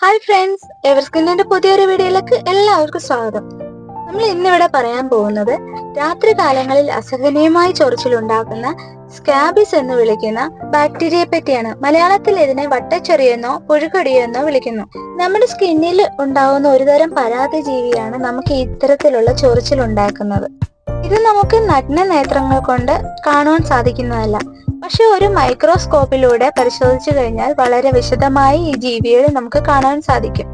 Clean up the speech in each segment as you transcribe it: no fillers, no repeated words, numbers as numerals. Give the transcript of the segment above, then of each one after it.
Hi friends, എവർസ്കിന്നിന്റെ പുതിയൊരു വീഡിയോയിലേക്ക് എല്ലാവർക്കും സ്വാഗതം. നമ്മൾ ഇന്നിവിടെ പറയാൻ പോകുന്നത് രാത്രി കാലങ്ങളിൽ അസഹനീയമായി ചൊറിച്ചിലുണ്ടാക്കുന്ന സ്കാബിസ് എന്ന് വിളിക്കുന്ന ബാക്ടീരിയയെ പറ്റിയാണ്. മലയാളത്തിൽ ഇതിനെ വട്ടച്ചൊറിയെന്നോ പുഴുക്കടിയെന്നോ വിളിക്കുന്നു. നമ്മുടെ സ്കിന്നിൽ ഉണ്ടാകുന്ന ഒരുതരം പരാതജീവിയാണ് നമുക്ക് ഇത്തരത്തിലുള്ള ചൊറിച്ചിൽ ഉണ്ടാക്കുന്നത്. ഇത് നമുക്ക് നഗ്ന നേത്രങ്ങൾ കൊണ്ട് കാണുവാൻ സാധിക്കുന്നതല്ല. പക്ഷെ ഒരു മൈക്രോസ്കോപ്പിലൂടെ പരിശോധിച്ചു കഴിഞ്ഞാൽ വളരെ വിശദമായി ഈ ജീവിയെ നമുക്ക് കാണാൻ സാധിക്കും.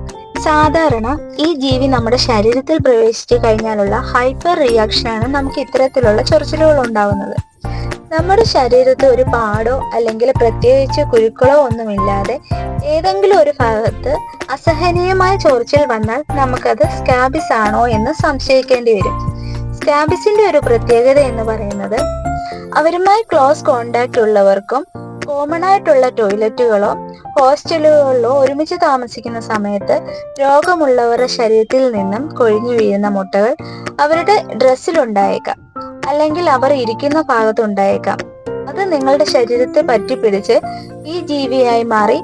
സാധാരണ ഈ ജീവി നമ്മുടെ ശരീരത്തിൽ പ്രവേശിച്ചു കഴിഞ്ഞാലുള്ള ഹൈപ്പർ റിയാക്ഷനാണ് നമുക്ക് ഇത്തരത്തിലുള്ള ചൊറിച്ചിലുകൾ ഉണ്ടാവുന്നത്. നമ്മുടെ ശരീരത്തിൽ ഒരു പാടോ അല്ലെങ്കിൽ പ്രത്യേകിച്ച് കുരുക്കളോ ഒന്നുമില്ലാതെ ഏതെങ്കിലും ഒരു ഭാഗത്ത് അസഹനീയമായ ചൊറിച്ചിൽ വന്നാൽ നമുക്കത് സ്കാബിസ് ആണോ എന്ന് സംശയിക്കേണ്ടി വരും. സ്കാബിസിന്റെ ഒരു പ്രത്യേകത എന്ന് പറയുന്നത് അവരുമായി ക്ലോസ് കോണ്ടാക്ട് ഉള്ളവർക്കും കോമൺ ആയിട്ടുള്ള ടോയ്ലറ്റുകളോ ഹോസ്റ്റലുകളിലോ ഒരുമിച്ച് താമസിക്കുന്ന സമയത്ത് രോഗമുള്ളവരുടെ ശരീരത്തിൽ നിന്നും കൊഴിഞ്ഞു വീഴുന്ന മുട്ടകൾ അവരുടെ ഡ്രസ്സിലുണ്ടായേക്കാം, അല്ലെങ്കിൽ അവർ ഇരിക്കുന്ന ഭാഗത്തുണ്ടായേക്കാം. അത് നിങ്ങളുടെ ശരീരത്തെ പറ്റിപ്പിടിച്ച് ഈ ജീവിയായി മാറി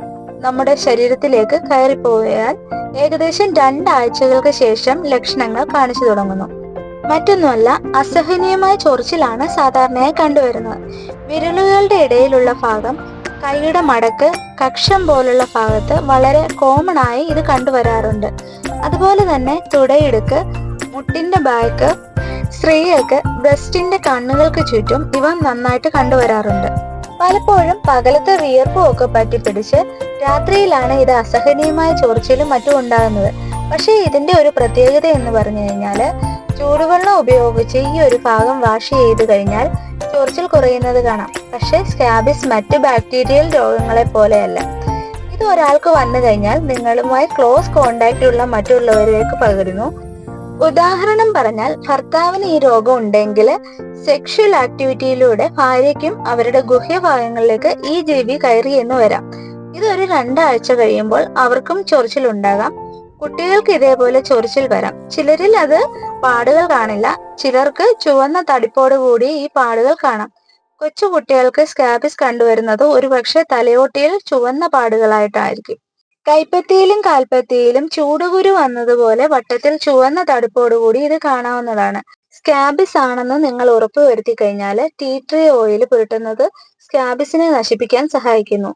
നമ്മുടെ ശരീരത്തിലേക്ക് കയറിപ്പോയാൽ ഏകദേശം 2 ആഴ്ചകൾക്ക് ശേഷം ലക്ഷണങ്ങൾ കാണിച്ചു തുടങ്ങുന്നു. മറ്റൊന്നുമല്ല, അസഹനീയമായ ചൊറിച്ചിലാണ് സാധാരണയായി കണ്ടുവരുന്നത്. വിരലുകളുടെ ഇടയിലുള്ള ഭാഗം, കൈയുടെ മടക്ക്, കക്ഷം പോലുള്ള ഭാഗത്ത് വളരെ കോമൺ ആയി ഇത് കണ്ടുവരാറുണ്ട്. അതുപോലെ തന്നെ തുടയിടുക്ക്, മുട്ടിന്റെ ബാക്ക്, സ്ത്രീകൾക്ക് ബ്രസ്റ്റിന്റെ കണ്ണുകൾക്ക് ചുറ്റും ഇവ നന്നായിട്ട് കണ്ടുവരാറുണ്ട്. പലപ്പോഴും പകലത്തെ വിയർപ്പും ഒക്കെ പറ്റിപ്പിടിച്ച് രാത്രിയിലാണ് ഇത് അസഹനീയമായ ചൊറിച്ചിലും മറ്റും ഉണ്ടാകുന്നത്. പക്ഷേ ഇതിന്റെ ഒരു പ്രത്യേകത എന്ന് പറഞ്ഞു കഴിഞ്ഞാല് ചൂടുവെള്ളം ഉപയോഗിച്ച് ഈ ഒരു ഭാഗം വാഷ് ചെയ്ത് കഴിഞ്ഞാൽ ചൊറിച്ചിൽ കുറയുന്നത് കാണാം. പക്ഷെ സ്കാബിസ് മറ്റ് ബാക്ടീരിയൽ രോഗങ്ങളെ പോലെയല്ല. ഇത് ഒരാൾക്ക് വന്നു കഴിഞ്ഞാൽ നിങ്ങളുമായി ക്ലോസ് കോണ്ടാക്ട് ഉള്ള മറ്റുള്ളവരിലേക്ക് പകരുന്നു. ഉദാഹരണം പറഞ്ഞാൽ, ഭർത്താവിന് ഈ രോഗം ഉണ്ടെങ്കിൽ സെക്ഷൽ ആക്ടിവിറ്റിയിലൂടെ ഭാര്യയ്ക്കും അവരുടെ ഗുഹ്യഭാഗങ്ങളിലേക്ക് ഈ ജീവി കയറി എന്ന് വരാം. ഇതൊരു 2 ആഴ്ച കഴിയുമ്പോൾ അവർക്കും ചൊറിച്ചിൽ ഉണ്ടാകാം. കുട്ടികൾക്ക് ഇതേപോലെ ചൊറിച്ചിൽ വരാം. ചിലരിൽ അത് പാടുകൾ കാണില്ല, ചിലർക്ക് ചുവന്ന തടിപ്പോട് കൂടി ഈ പാടുകൾ കാണാം. കൊച്ചു കുട്ടികൾക്ക് സ്കാബിസ് കണ്ടുവരുന്നത് ഒരുപക്ഷെ തലയോട്ടിയിൽ ചുവന്ന പാടുകളായിട്ടായിരിക്കും. കൈപ്പത്തിയിലും കാൽപ്പത്തിയിലും ചൂടുകുരു വന്നതുപോലെ വട്ടത്തിൽ ചുവന്ന തടുപ്പോടുകൂടി ഇത് കാണാവുന്നതാണ്. സ്കാബിസ് ആണെന്ന് നിങ്ങൾ ഉറപ്പുവരുത്തി കഴിഞ്ഞാൽ ടീ ട്രീ ഓയിൽ പുരട്ടുന്നത് സ്കാബിസിനെ നശിപ്പിക്കാൻ സഹായിക്കുന്നു.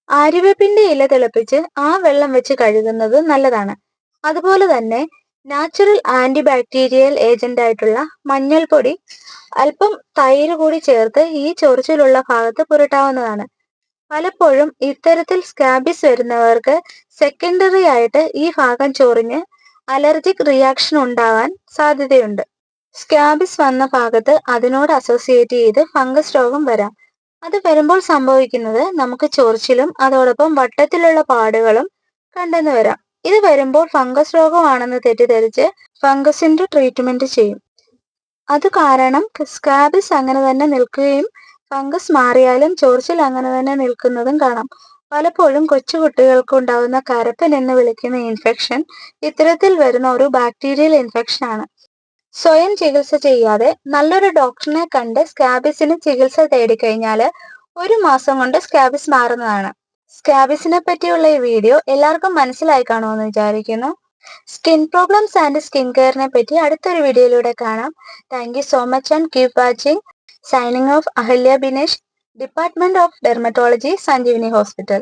ആര്യവേപ്പിന്റെ ഇല തിളപ്പിച്ച് ആ വെള്ളം വെച്ച് കഴുകുന്നത് നല്ലതാണ്. അതുപോലെ തന്നെ നാച്ചുറൽ ആന്റി ബാക്ടീരിയൽ ഏജന്റ് ആയിട്ടുള്ള മഞ്ഞൾപ്പൊടി അല്പം തൈര് കൂടി ചേർത്ത് ഈ ചൊറിച്ചിലുള്ള ഭാഗത്ത് പുരട്ടാവുന്നതാണ്. പലപ്പോഴും ഇത്തരത്തിൽ സ്കാബിസ് വരുന്നവർക്ക് സെക്കൻഡറി ആയിട്ട് ഈ ഭാഗം ചൊറിഞ്ഞ് അലർജിക് റിയാക്ഷൻ ഉണ്ടാവാൻ സാധ്യതയുണ്ട്. സ്കാബിസ് വന്ന ഭാഗത്ത് അതിനോട് അസോസിയേറ്റ് ചെയ്ത് ഫംഗസ് രോഗം വരാം. അത് വരുമ്പോൾ സംഭവിക്കുന്നത് നമുക്ക് ചൊറിച്ചിലും അതോടൊപ്പം വട്ടത്തിലുള്ള പാടുകളും കണ്ടെന്ന് വരാം. ഇത് വരുമ്പോൾ ഫംഗസ് രോഗമാണെന്ന് തെറ്റിദ്ധരിച്ച് ഫംഗസിന്റെ ട്രീറ്റ്മെന്റ് ചെയ്യും. അത് കാരണം സ്കാബിസ് അങ്ങനെ തന്നെ നിൽക്കുകയും ഫംഗസ് മാറിയാലും ചൊറിച്ചിൽ അങ്ങനെ തന്നെ നിൽക്കുന്നതും കാണാം. പലപ്പോഴും കൊച്ചുകുട്ടികൾക്ക് ഉണ്ടാകുന്ന കരപ്പൻ എന്ന് വിളിക്കുന്ന ഇൻഫെക്ഷൻ ഇത്തരത്തിൽ വരുന്ന ഒരു ബാക്ടീരിയൽ ഇൻഫെക്ഷൻ ആണ്. സ്വയം ചികിത്സ ചെയ്യാതെ നല്ലൊരു ഡോക്ടറിനെ കണ്ട് സ്കാബിസിന് ചികിത്സ തേടിക്കഴിഞ്ഞാൽ 1 മാസം കൊണ്ട് സ്കാബിസ് മാറുന്നതാണ്. സ്കാബിസിനെ പറ്റിയുള്ള ഈ വീഡിയോ എല്ലാവർക്കും മനസ്സിലായി കാണുമെന്ന് വിചാരിക്കുന്നു. സ്കിൻ പ്രോബ്ലംസ് ആൻഡ് സ്കിൻ കെയറിനെ പറ്റി അടുത്തൊരു വീഡിയോയിലൂടെ കാണാം. Thank you so much and keep watching. Signing off Ahalya Binesh, department of dermatology, Sanjeevani hospital.